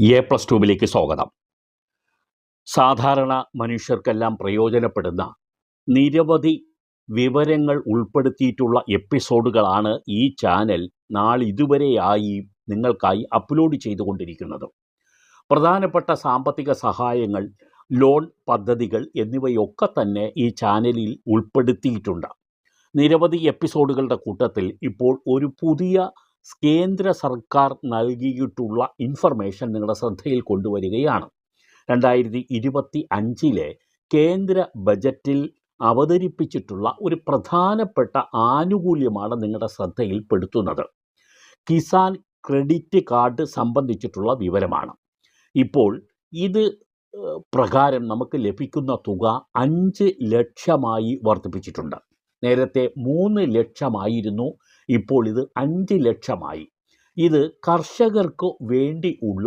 A+2 സ്വാഗതം. സാധാരണ മനുഷ്യർക്കെല്ലാം പ്രയോജനപ്പെടുന്ന നിരവധി വിവരങ്ങൾ ഉൾപ്പെടുത്തിയിട്ടുള്ള എപ്പിസോഡുകളാണ് ഈ ചാനൽ നാളിതുവരെയായി നിങ്ങൾക്കായി അപ്ലോഡ് ചെയ്തുകൊണ്ടിരിക്കുന്നത്. പ്രധാനപ്പെട്ട സാമ്പത്തിക സഹായങ്ങൾ, ലോൺ പദ്ധതികൾ എന്നിവയൊക്കെ തന്നെ ഈ ചാനലിൽ ഉൾപ്പെടുത്തിയിട്ടുണ്ട്. നിരവധി എപ്പിസോഡുകളുടെ കൂട്ടത്തിൽ ഇപ്പോൾ ഒരു പുതിയ കേന്ദ്ര സർക്കാർ നൽകിയിട്ടുള്ള ഇൻഫർമേഷൻ നിങ്ങളുടെ ശ്രദ്ധയിൽ കൊണ്ടുവരികയാണ്. 2025 കേന്ദ്ര ബജറ്റിൽ അവതരിപ്പിച്ചിട്ടുള്ള ഒരു പ്രധാനപ്പെട്ട ആനുകൂല്യമാണ് നിങ്ങളുടെ ശ്രദ്ധയിൽപ്പെടുത്തുന്നത്. കിസാൻ ക്രെഡിറ്റ് കാർഡ് സംബന്ധിച്ചിട്ടുള്ള വിവരമാണ്. ഇപ്പോൾ ഇത് പ്രകാരം നമുക്ക് ലഭിക്കുന്ന തുക 5 ലക്ഷമായി വർദ്ധിപ്പിച്ചിട്ടുണ്ട്. നേരത്തെ 3 ലക്ഷമായിരുന്നു, ഇപ്പോൾ ഇത് 5 ലക്ഷമായി. ഇത് കർഷകർക്ക് വേണ്ടി ഉള്ള